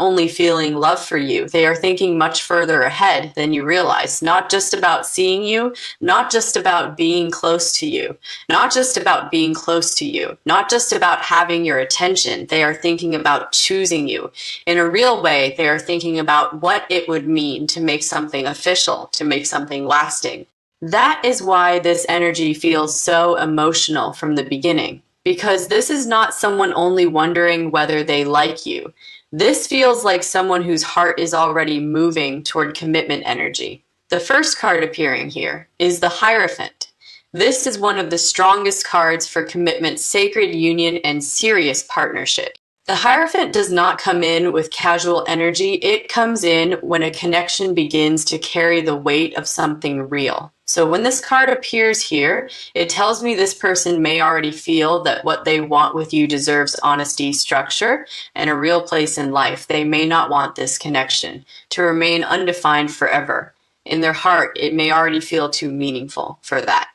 only feeling love for you. They are thinking much further ahead than you realize, not just about seeing you, not just about being close to you, not just about being close to you, not just about having your attention. They are thinking about choosing you. In a real way, they are thinking about what it would mean to make something official, to make something lasting. That is why this energy feels so emotional from the beginning, because this is not someone only wondering whether they like you. This feels like someone whose heart is already moving toward commitment energy. The first card appearing here is the Hierophant. This is one of the strongest cards for commitment, sacred union, and serious partnership. The Hierophant does not come in with casual energy. It comes in when a connection begins to carry the weight of something real. So when this card appears here, it tells me this person may already feel that what they want with you deserves honesty, structure, and a real place in life. They may not want this connection to remain undefined forever. In their heart, it may already feel too meaningful for that.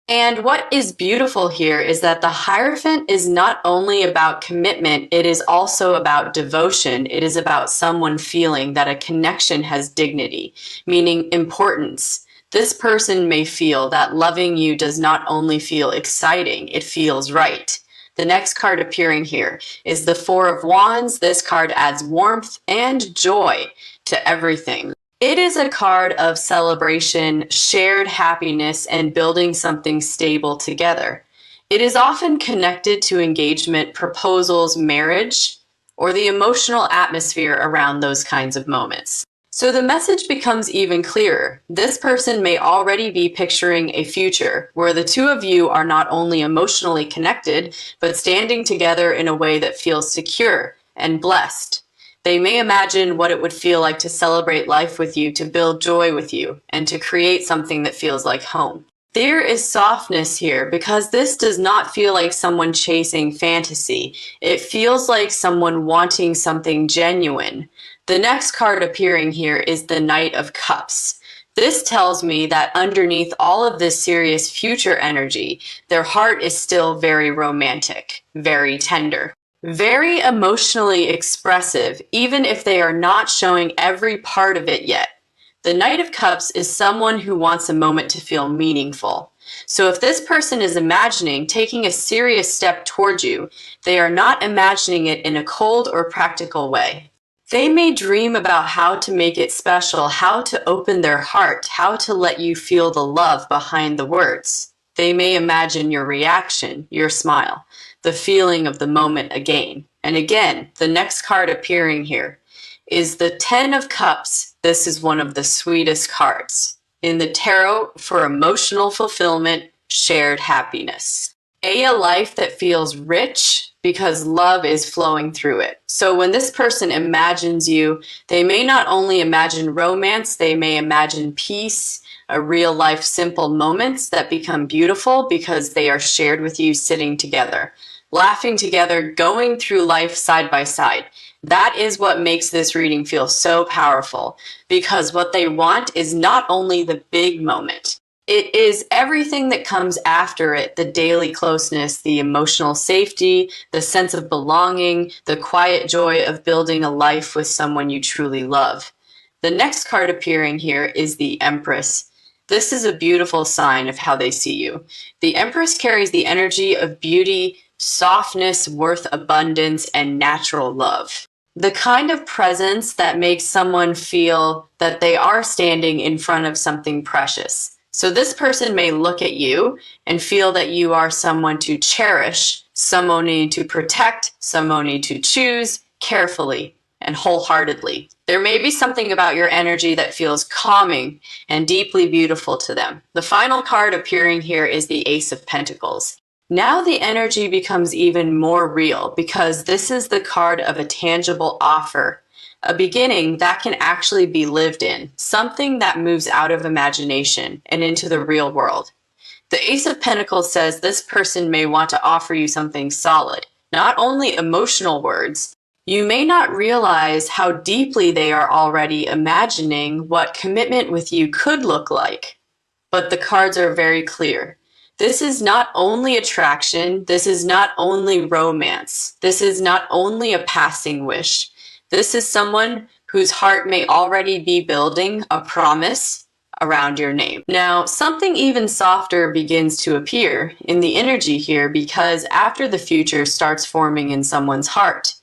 And what is beautiful here is that the Hierophant is not only about commitment, it is also about devotion. It is about someone feeling that a connection has dignity, meaning importance. This person may feel that loving you does not only feel exciting, it feels right. The next card appearing here is the Four of Wands. This card adds warmth and joy to everything. It is a card of celebration, shared happiness, and building something stable together. It is often connected to engagement, proposals, marriage, or the emotional atmosphere around those kinds of moments. So the message becomes even clearer. This person may already be picturing a future where the two of you are not only emotionally connected, but standing together in a way that feels secure and blessed. They may imagine what it would feel like to celebrate life with you, to build joy with you, and to create something that feels like home. There is softness here because this does not feel like someone chasing fantasy. It feels like someone wanting something genuine. The next card appearing here is the Knight of Cups. This tells me that underneath all of this serious future energy, their heart is still very romantic, very tender, very emotionally expressive, even if they are not showing every part of it yet. The Knight of Cups is someone who wants a moment to feel meaningful. So if this person is imagining taking a serious step toward you, they are not imagining it in a cold or practical way. They may dream about how to make it special, how to open their heart, how to let you feel the love behind the words. They may imagine your reaction, your smile, the feeling of the moment again. And again, the next card appearing here is the Ten of Cups. This is one of the sweetest cards in the tarot for emotional fulfillment, shared happiness. A life that feels rich because love is flowing through it. So when this person imagines you, they may not only imagine romance, they may imagine peace, a real life simple moments that become beautiful because they are shared with you sitting together, laughing together, going through life side by side. That is what makes this reading feel so powerful, because what they want is not only the big moment. It is everything that comes after it, the daily closeness, the emotional safety, the sense of belonging, the quiet joy of building a life with someone you truly love. The next card appearing here is the Empress. This is a beautiful sign of how they see you. The Empress carries the energy of beauty, softness, worth, abundance, and natural love. The kind of presence that makes someone feel that they are standing in front of something precious. So this person may look at you and feel that you are someone to cherish, someone to protect, someone to choose carefully and wholeheartedly. There may be something about your energy that feels calming and deeply beautiful to them. The final card appearing here is the Ace of Pentacles. Now the energy becomes even more real because this is the card of a tangible offer, a beginning that can actually be lived in, something that moves out of imagination and into the real world. The Ace of Pentacles says this person may want to offer you something solid, not only emotional words. You may not realize how deeply they are already imagining what commitment with you could look like, but the cards are very clear. This is not only attraction, this is not only romance, this is not only a passing wish. This is someone whose heart may already be building a promise around your name. Now, something even softer begins to appear in the energy here because after the future starts forming in someone's heart,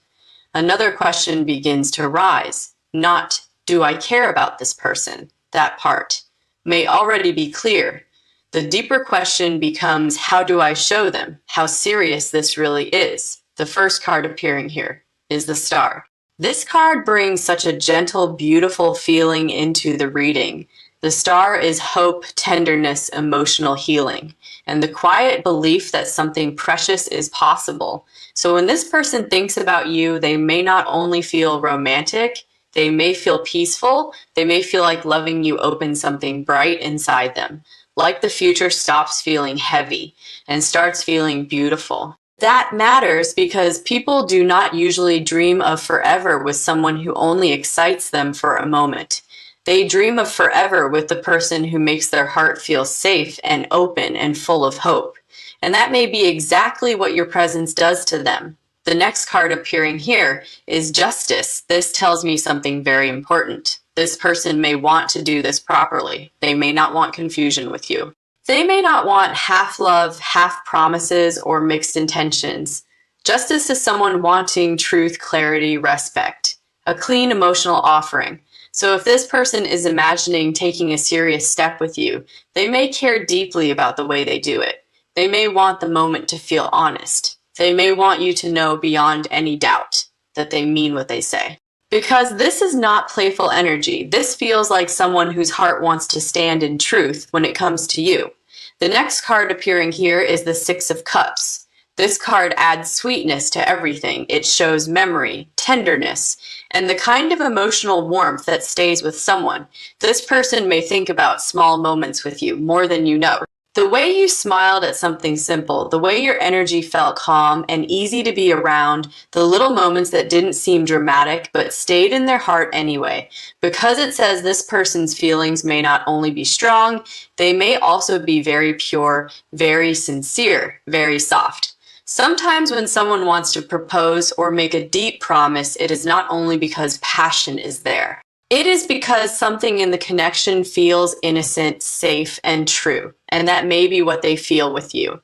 another question begins to rise. Not, do I care about this person? That part may already be clear. The deeper question becomes, how do I show them how serious this really is? The first card appearing here is the Star. This card brings such a gentle, beautiful feeling into the reading. The Star is hope, tenderness, emotional healing, and the quiet belief that something precious is possible. So when this person thinks about you, they may not only feel romantic, they may feel peaceful, they may feel like loving you opens something bright inside them, like the future stops feeling heavy and starts feeling beautiful. That matters because people do not usually dream of forever with someone who only excites them for a moment. They dream of forever with the person who makes their heart feel safe and open and full of hope. And that may be exactly what your presence does to them. The next card appearing here is Justice. This tells me something very important. This person may want to do this properly. They may not want confusion with you. They may not want half love, half promises, or mixed intentions. Justice is someone wanting truth, clarity, respect, a clean emotional offering. So if this person is imagining taking a serious step with you, they may care deeply about the way they do it. They may want the moment to feel honest. They may want you to know beyond any doubt that they mean what they say. Because this is not playful energy. This feels like someone whose heart wants to stand in truth when it comes to you. The next card appearing here is the Six of Cups. This card adds sweetness to everything. It shows memory, tenderness, and the kind of emotional warmth that stays with someone. This person may think about small moments with you more than you know. The way you smiled at something simple, the way your energy felt calm and easy to be around, the little moments that didn't seem dramatic but stayed in their heart anyway. Because it says this person's feelings may not only be strong, they may also be very pure, very sincere, very soft. Sometimes when someone wants to propose or make a deep promise, it is not only because passion is there. It is because something in the connection feels innocent, safe, and true, and that may be what they feel with you.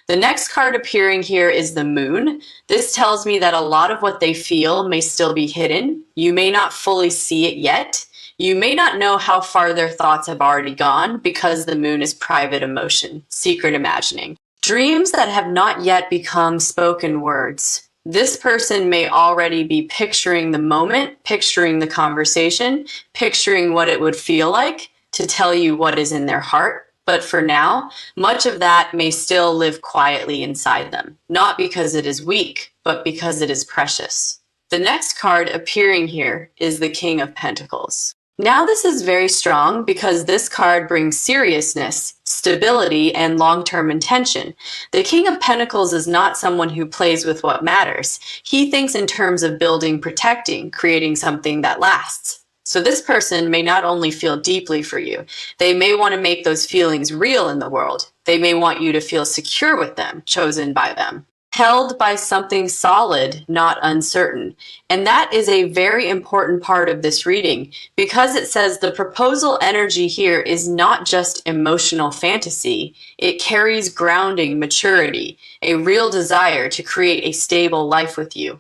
The next card appearing here is the Moon. This tells me that a lot of what they feel may still be hidden. You may not fully see it yet. You may not know how far their thoughts have already gone because the Moon is private emotion, secret imagining. Dreams that have not yet become spoken words. This person may already be picturing the moment, picturing the conversation, picturing what it would feel like to tell you what is in their heart. But for now, much of that may still live quietly inside them, not because it is weak, but because it is precious. The next card appearing here is the King of Pentacles. Now this is very strong because this card brings seriousness, stability, and long-term intention. The King of Pentacles is not someone who plays with what matters. He thinks in terms of building, protecting, creating something that lasts. So this person may not only feel deeply for you, they may want to make those feelings real in the world. They may want you to feel secure with them, chosen by them. Held by something solid, not uncertain. And that is a very important part of this reading because it says the proposal energy here is not just emotional fantasy. It carries grounding, maturity, a real desire to create a stable life with you.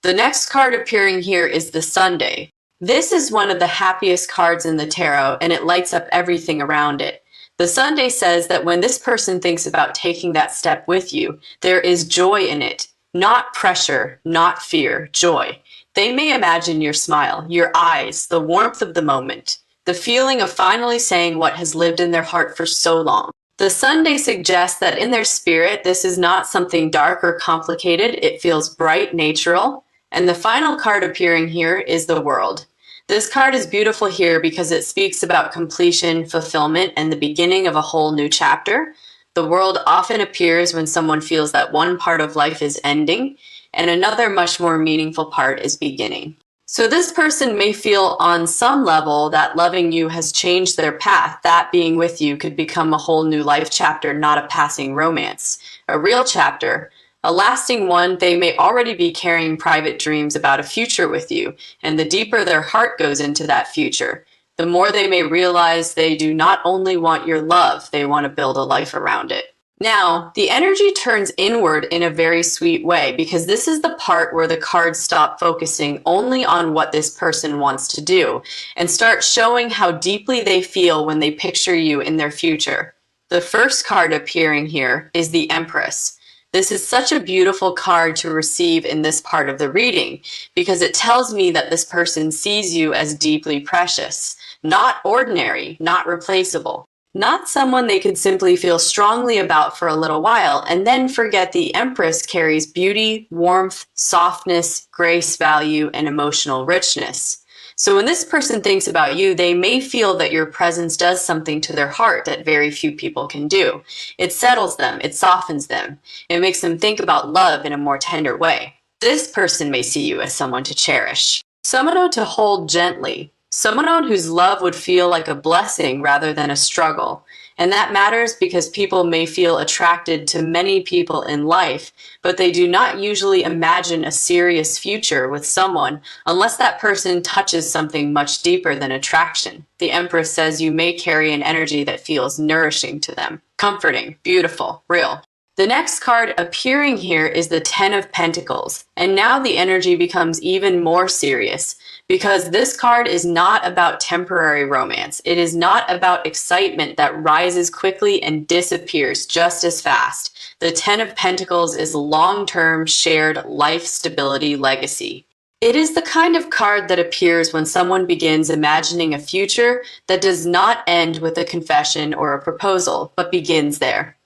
The next card appearing here is the Sunday. This is one of the happiest cards in the tarot and it lights up everything around it. The Sunday says that when this person thinks about taking that step with you, there is joy in it, not pressure, not fear, joy. They may imagine your smile, your eyes, the warmth of the moment, the feeling of finally saying what has lived in their heart for so long. The Sunday suggests that in their spirit, this is not something dark or complicated. It feels bright, natural. And the final card appearing here is the World. This card is beautiful here because it speaks about completion, fulfillment, and the beginning of a whole new chapter. The World often appears when someone feels that one part of life is ending and another much more meaningful part is beginning. So this person may feel on some level that loving you has changed their path. That being with you could become a whole new life chapter, not a passing romance. A real chapter, A lasting one, they may already be carrying private dreams about a future with you, and the deeper their heart goes into that future, the more they may realize they do not only want your love, they want to build a life around it. Now, the energy turns inward in a very sweet way because this is the part where the cards stop focusing only on what this person wants to do and start showing how deeply they feel when they picture you in their future. The first card appearing here is the Empress. This is such a beautiful card to receive in this part of the reading because it tells me that this person sees you as deeply precious, not ordinary, not replaceable. Not someone they could simply feel strongly about for a little while and then forget. The Empress carries beauty, warmth, softness, grace, value, and emotional richness. So when this person thinks about you, they may feel that your presence does something to their heart that very few people can do. It settles them, it softens them, it makes them think about love in a more tender way. This person may see you as someone to cherish, someone to hold gently, someone whose love would feel like a blessing rather than a struggle. And that matters because people may feel attracted to many people in life, but they do not usually imagine a serious future with someone unless that person touches something much deeper than attraction. The Empress says you may carry an energy that feels nourishing to them, comforting, beautiful, real. The next card appearing here is the Ten of Pentacles, and now the energy becomes even more serious because this card is not about temporary romance. It is not about excitement that rises quickly and disappears just as fast. The Ten of Pentacles is long-term shared life stability legacy. It is the kind of card that appears when someone begins imagining a future that does not end with a confession or a proposal, but begins there.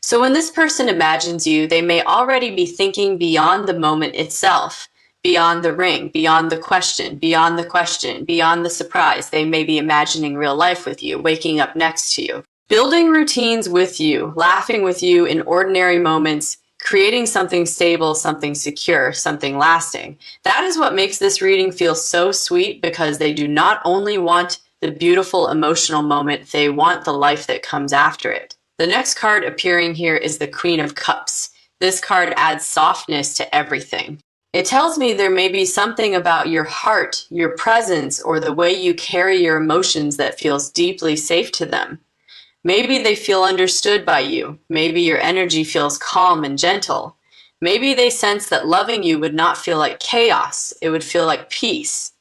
So when this person imagines you, they may already be thinking beyond the moment itself, beyond the ring, beyond the question, beyond the question, beyond the surprise. They may be imagining real life with you, waking up next to you, building routines with you, laughing with you in ordinary moments, creating something stable, something secure, something lasting. That is what makes this reading feel so sweet because they do not only want the beautiful emotional moment, they want the life that comes after it. The next card appearing here is the Queen of Cups. This card adds softness to everything. It tells me there may be something about your heart, your presence, or the way you carry your emotions that feels deeply safe to them. Maybe they feel understood by you. Maybe your energy feels calm and gentle. Maybe they sense that loving you would not feel like chaos. It would feel like peace.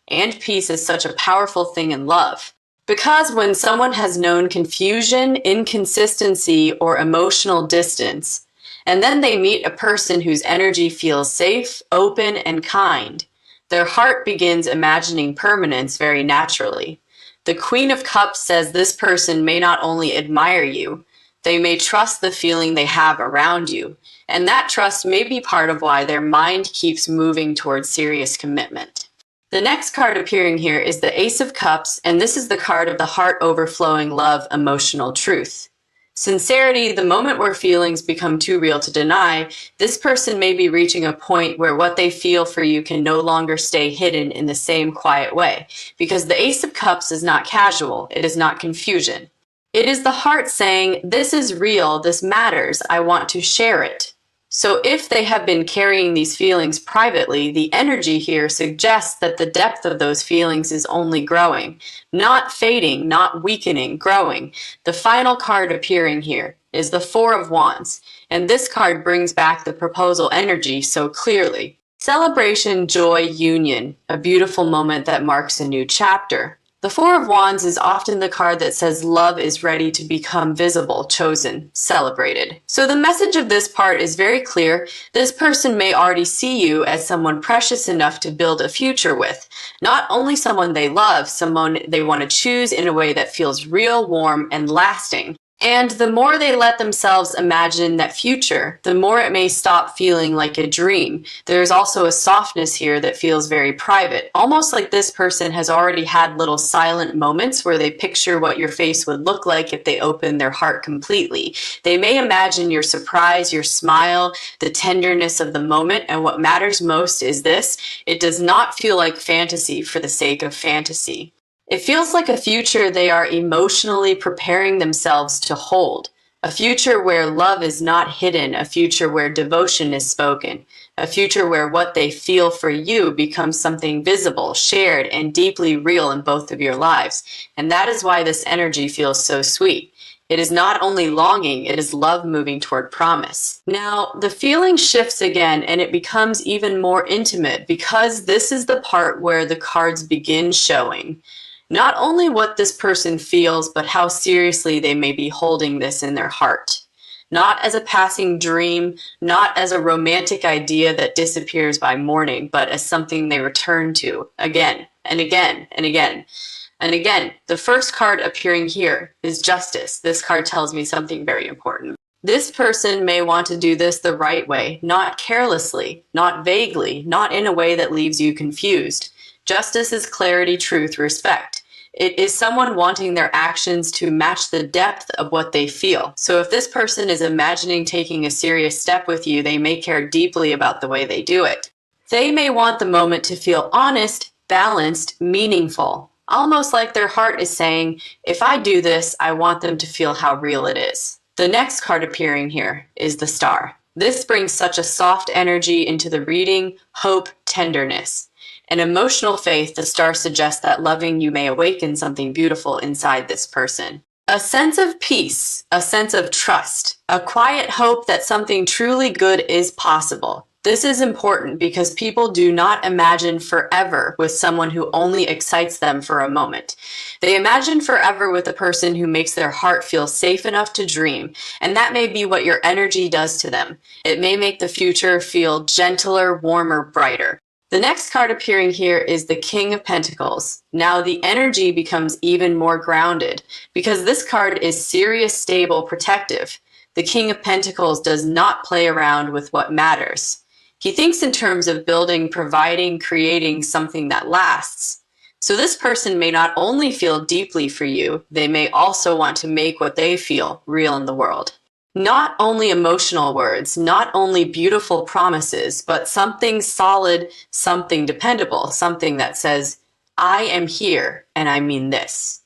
And peace is such a powerful thing in love. Because when someone has known confusion, inconsistency, or emotional distance, and then they meet a person whose energy feels safe, open, and kind, their heart begins imagining permanence very naturally. The Queen of Cups says this person may not only admire you, they may trust the feeling they have around you, and that trust may be part of why their mind keeps moving towards serious commitment. The next card appearing here is the Ace of Cups, and this is the card of the heart overflowing love, emotional truth. Sincerity, the moment where feelings become too real to deny, this person may be reaching a point where what they feel for you can no longer stay hidden in the same quiet way, because the Ace of Cups is not casual, it is not confusion. It is the heart saying, this is real, this matters, I want to share it. So if they have been carrying these feelings privately, the energy here suggests that the depth of those feelings is only growing, not fading, not weakening, growing. The final card appearing here is the Four of Wands, and this card brings back the proposal energy so clearly. Celebration, joy, union, a beautiful moment that marks a new chapter. The Four of Wands is often the card that says love is ready to become visible, chosen, celebrated. So the message of this part is very clear. This person may already see you as someone precious enough to build a future with. Not only someone they love, someone they want to choose in a way that feels real, warm, and lasting. And the more they let themselves imagine that future, the more it may stop feeling like a dream. There's also a softness here that feels very private, almost like this person has already had little silent moments where they picture what your face would look like if they opened their heart completely. They may imagine your surprise, your smile, the tenderness of the moment, and what matters most is this: it does not feel like fantasy for the sake of fantasy. It feels like a future they are emotionally preparing themselves to hold, A future where love is not hidden, a future where devotion is spoken, a future where what they feel for you becomes something visible, shared, and deeply real in both of your lives. And that is why this energy feels so sweet. It is not only longing, it is love moving toward promise. Now, the feeling shifts again and it becomes even more intimate because this is the part where the cards begin showing not only what this person feels, but how seriously they may be holding this in their heart. Not as a passing dream, not as a romantic idea that disappears by morning, but as something they return to again and again and again. And again, the first card appearing here is Justice. This card tells me something very important. This person may want to do this the right way, not carelessly, not vaguely, not in a way that leaves you confused. Justice is clarity, truth, respect. It is someone wanting their actions to match the depth of what they feel. So if this person is imagining taking a serious step with you, they may care deeply about the way they do it. They may want the moment to feel honest, balanced, meaningful. Almost like their heart is saying, if I do this, I want them to feel how real it is. The next card appearing here is the Star. This brings such a soft energy into the reading, hope, tenderness. An emotional faith, the Star suggests that loving you may awaken something beautiful inside this person. A sense of peace, a sense of trust, a quiet hope that something truly good is possible. This is important because people do not imagine forever with someone who only excites them for a moment. They imagine forever with a person who makes their heart feel safe enough to dream, and that may be what your energy does to them. It may make the future feel gentler, warmer, brighter. The next card appearing here is the King of Pentacles. Now the energy becomes even more grounded because this card is serious, stable, protective. The King of Pentacles does not play around with what matters. He thinks in terms of building, providing, creating something that lasts. So this person may not only feel deeply for you, they may also want to make what they feel real in the world. Not only emotional words, not only beautiful promises, but something solid, something dependable, something that says, I am here and I mean this.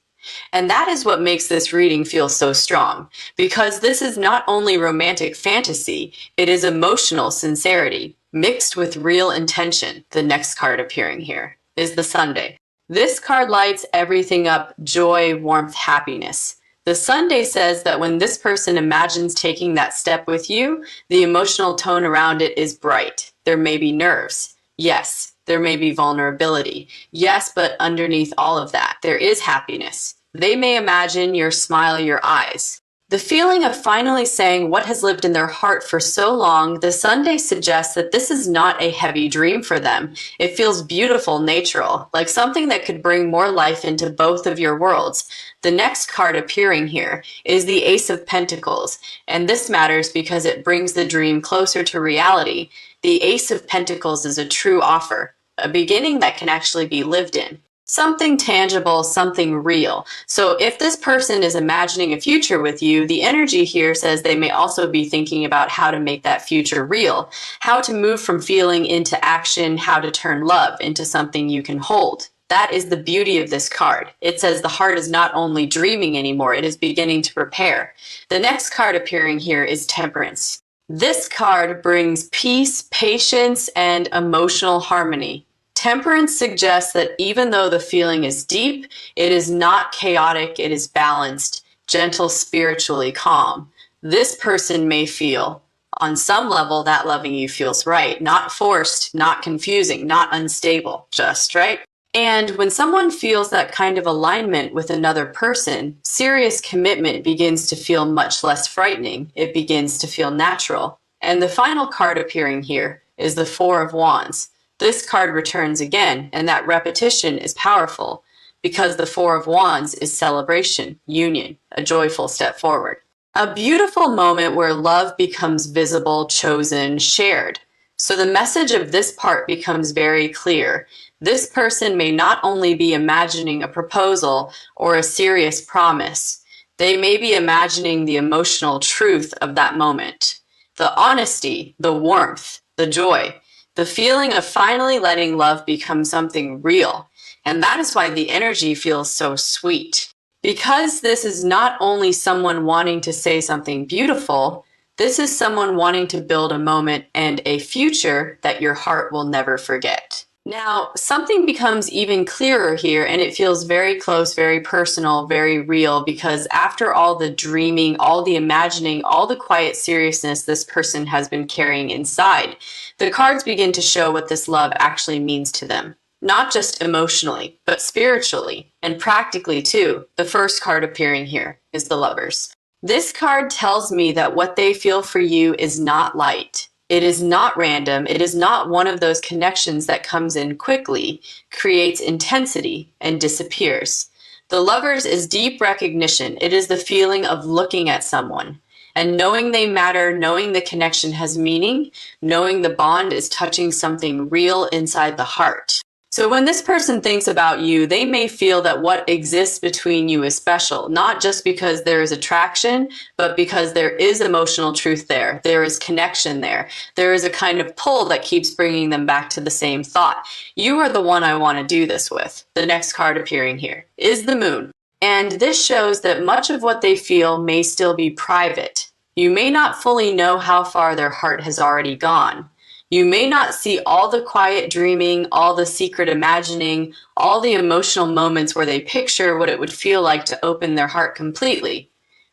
And that is what makes this reading feel so strong, because this is not only romantic fantasy, it is emotional sincerity mixed with real intention. The next card appearing here is the Sunday. This card lights everything up: joy, warmth, happiness. The Sunday says that when this person imagines taking that step with you, the emotional tone around it is bright. There may be nerves. Yes, there may be vulnerability. Yes, but underneath all of that, there is happiness. They may imagine your smile, your eyes. The feeling of finally saying what has lived in their heart for so long, the Sunday suggests that this is not a heavy dream for them. It feels beautiful, natural, like something that could bring more life into both of your worlds. The next card appearing here is the Ace of Pentacles, and this matters because it brings the dream closer to reality. The Ace of Pentacles is a true offer, a beginning that can actually be lived in. Something tangible, something real. So if this person is imagining a future with you, the energy here says they may also be thinking about how to make that future real, how to move from feeling into action, how to turn love into something you can hold. That is the beauty of this card. It says the heart is not only dreaming anymore, it is beginning to prepare. The next card appearing here is Temperance. This card brings peace, patience, and emotional harmony. Temperance suggests that even though the feeling is deep, it is not chaotic, it is balanced, gentle, spiritually calm. This person may feel, on some level, that loving you feels right, not forced, not confusing, not unstable, just right. And when someone feels that kind of alignment with another person, serious commitment begins to feel much less frightening. It begins to feel natural. And the final card appearing here is the Four of Wands. This card returns again, and that repetition is powerful because the Four of Wands is celebration, union, a joyful step forward. A beautiful moment where love becomes visible, chosen, shared. So the message of this part becomes very clear. This person may not only be imagining a proposal or a serious promise, they may be imagining the emotional truth of that moment. The honesty, the warmth, the joy. The feeling of finally letting love become something real. And that is why the energy feels so sweet. Because this is not only someone wanting to say something beautiful, this is someone wanting to build a moment and a future that your heart will never forget. Now, something becomes even clearer here, and it feels very close, very personal, very real, because after all the dreaming, all the imagining, all the quiet seriousness this person has been carrying inside, the cards begin to show what this love actually means to them. Not just emotionally, but spiritually, and practically too. The first card appearing here is the Lovers. This card tells me that what they feel for you is not light. It is not random. It is not one of those connections that comes in quickly, creates intensity, and disappears. The Lovers is deep recognition. It is the feeling of looking at someone and knowing they matter, knowing the connection has meaning, knowing the bond is touching something real inside the heart. So when this person thinks about you, they may feel that what exists between you is special, not just because there is attraction, but because there is emotional truth there. There is connection there. There is a kind of pull that keeps bringing them back to the same thought. You are the one I want to do this with. The next card appearing here is the Moon. And this shows that much of what they feel may still be private. You may not fully know how far their heart has already gone. You may not see all the quiet dreaming, all the secret imagining, all the emotional moments where they picture what it would feel like to open their heart completely,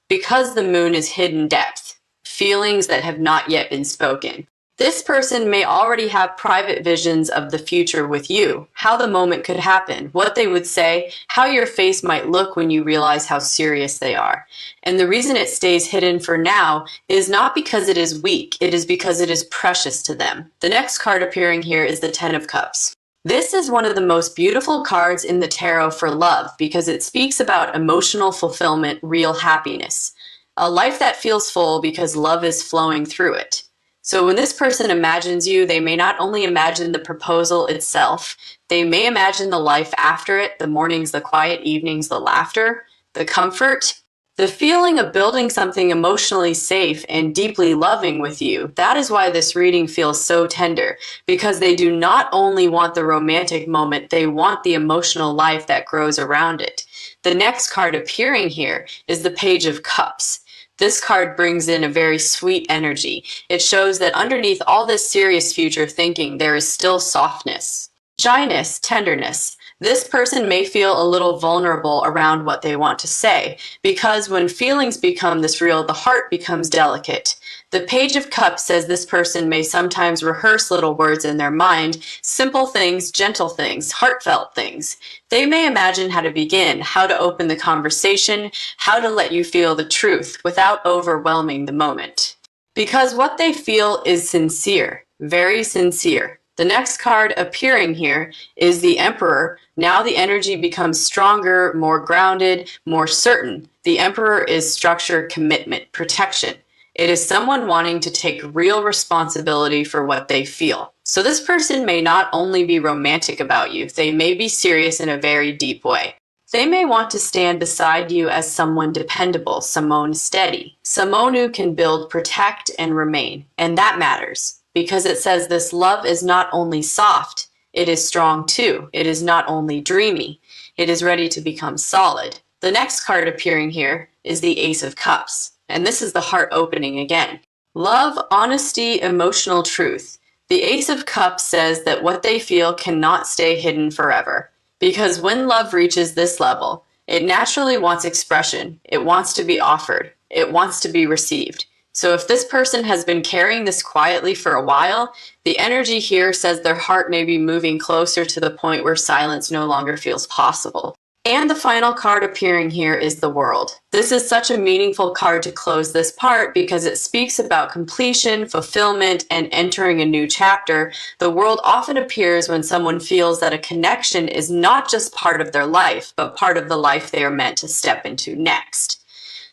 because the Moon is hidden depth, feelings that have not yet been spoken. This person may already have private visions of the future with you, how the moment could happen, what they would say, how your face might look when you realize how serious they are. And the reason it stays hidden for now is not because it is weak, it is because it is precious to them. The next card appearing here is the Ten of Cups. This is one of the most beautiful cards in the tarot for love because it speaks about emotional fulfillment, real happiness. A life that feels full because love is flowing through it. So when this person imagines you, they may not only imagine the proposal itself, they may imagine the life after it, the mornings, the quiet evenings, the laughter, the comfort, the feeling of building something emotionally safe and deeply loving with you. That is why this reading feels so tender, because they do not only want the romantic moment, they want the emotional life that grows around it. The next card appearing here is the Page of Cups. This card brings in a very sweet energy. It shows that underneath all this serious future thinking, there is still softness, shyness, tenderness. This person may feel a little vulnerable around what they want to say, because when feelings become this real, the heart becomes delicate. The Page of Cups says this person may sometimes rehearse little words in their mind, simple things, gentle things, heartfelt things. They may imagine how to begin, how to open the conversation, how to let you feel the truth without overwhelming the moment. Because what they feel is sincere, very sincere. The next card appearing here is the Emperor. Now the energy becomes stronger, more grounded, more certain. The Emperor is structure, commitment, protection. It is someone wanting to take real responsibility for what they feel. So this person may not only be romantic about you, they may be serious in a very deep way. They may want to stand beside you as someone dependable, someone steady, someone who can build, protect, and remain. And that matters, because it says this love is not only soft, it is strong too. It is not only dreamy, it is ready to become solid. The next card appearing here is the Ace of Cups. And this is the heart opening again. Love, honesty, emotional truth. The Ace of Cups says that what they feel cannot stay hidden forever. Because when love reaches this level, it naturally wants expression. It wants to be offered. It wants to be received. So if this person has been carrying this quietly for a while, the energy here says their heart may be moving closer to the point where silence no longer feels possible. And the final card appearing here is the World. This is such a meaningful card to close this part because it speaks about completion, fulfillment, and entering a new chapter. The World often appears when someone feels that a connection is not just part of their life, but part of the life they are meant to step into next.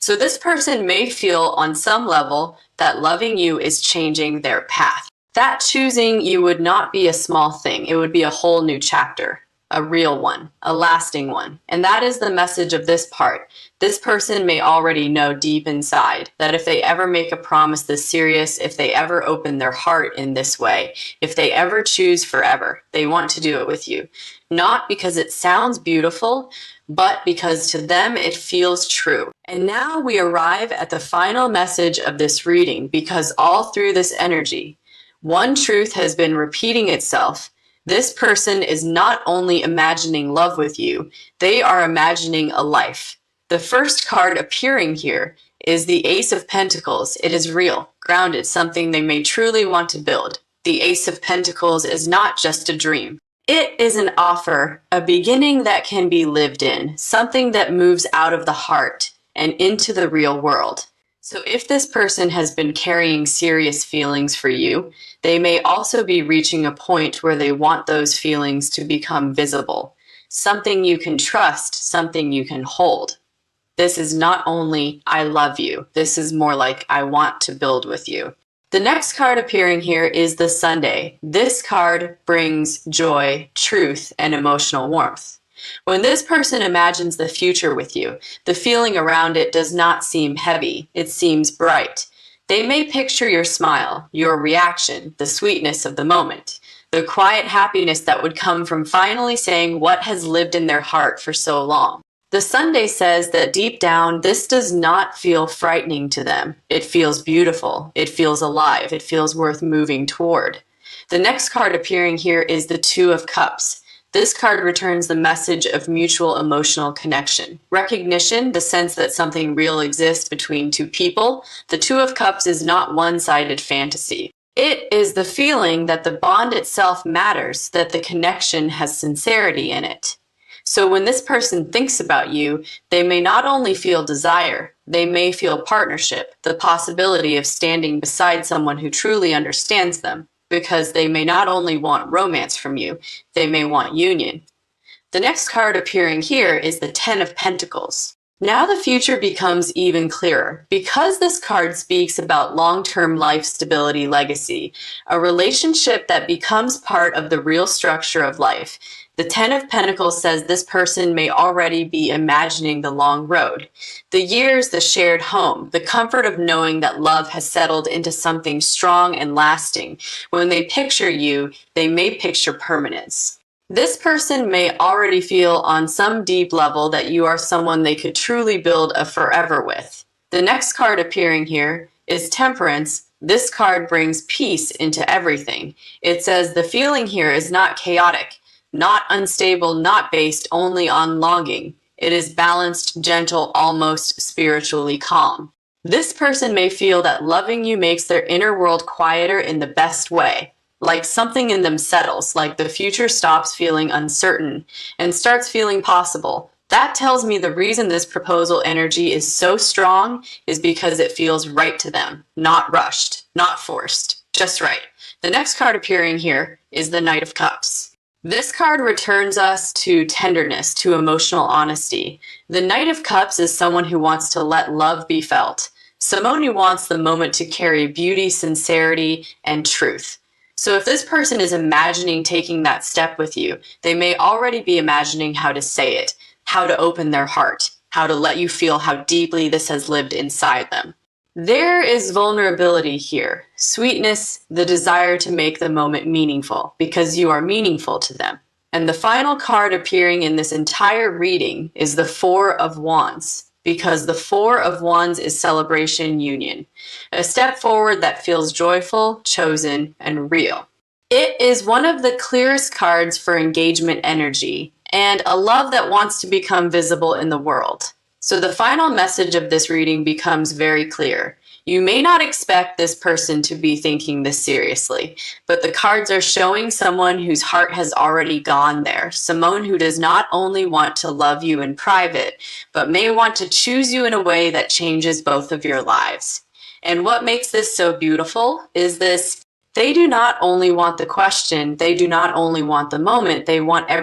So this person may feel on some level that loving you is changing their path. That choosing you would not be a small thing. It would be a whole new chapter. A real one, a lasting one. And that is the message of this part. This person may already know deep inside that if they ever make a promise this serious, if they ever open their heart in this way, if they ever choose forever, they want to do it with you. not because it sounds beautiful, but because to them it feels true. And now we arrive at the final message of this reading, because all through this energy, one truth has been repeating itself. This person is not only imagining love with you, they are imagining a life. The first card appearing here is the Ace of Pentacles. It is real, grounded, something they may truly want to build. The Ace of Pentacles is not just a dream. It is an offer, a beginning that can be lived in, something that moves out of the heart and into the real world. So if this person has been carrying serious feelings for you, they may also be reaching a point where they want those feelings to become visible. Something you can trust, something you can hold. This is not only, I love you. This is more like, I want to build with you. The next card appearing here is the Sunday. This card brings joy, truth, and emotional warmth. When this person imagines the future with you, the feeling around it does not seem heavy. It seems bright. They may picture your smile, your reaction, the sweetness of the moment, the quiet happiness that would come from finally saying what has lived in their heart for so long. The Sunday says that deep down, this does not feel frightening to them. It feels beautiful. It feels alive. It feels worth moving toward. The next card appearing here is the Two of Cups. This card returns the message of mutual emotional connection. Recognition, the sense that something real exists between two people. The Two of Cups is not one-sided fantasy. It is the feeling that the bond itself matters, that the connection has sincerity in it. So when this person thinks about you, they may not only feel desire, they may feel partnership, the possibility of standing beside someone who truly understands them, because they may not only want romance from you, they may want union. The next card appearing here is the Ten of Pentacles. Now the future becomes even clearer. Because this card speaks about long-term life stability legacy, a relationship that becomes part of the real structure of life. The Ten of Pentacles says this person may already be imagining the long road, the years, the shared home, the comfort of knowing that love has settled into something strong and lasting. When they picture you, they may picture permanence. This person may already feel on some deep level that you are someone they could truly build a forever with. The next card appearing here is Temperance. This card brings peace into everything. It says the feeling here is not chaotic, not unstable, not based only on longing. It is balanced, gentle, almost spiritually calm. This person may feel that loving you makes their inner world quieter in the best way. Like something in them settles, like the future stops feeling uncertain and starts feeling possible. That tells me the reason this proposal energy is so strong is because it feels right to them, not rushed, not forced, just right. The next card appearing here is the Knight of Cups. This card returns us to tenderness, to emotional honesty. The Knight of Cups is someone who wants to let love be felt, someone who wants the moment to carry beauty, sincerity, and truth. So if this person is imagining taking that step with you, they may already be imagining how to say it, how to open their heart, how to let you feel how deeply this has lived inside them. There is vulnerability here, sweetness, the desire to make the moment meaningful, because you are meaningful to them. And the final card appearing in this entire reading is the Four of Wands, because the Four of Wands is celebration, union, a step forward that feels joyful, chosen, and real. It is one of the clearest cards for engagement energy and a love that wants to become visible in the world. So the final message of this reading becomes very clear. You may not expect this person to be thinking this seriously, but the cards are showing someone whose heart has already gone there, someone who does not only want to love you in private, but may want to choose you in a way that changes both of your lives. And what makes this so beautiful is this: they do not only want the question, they do not only want the moment, they want everything.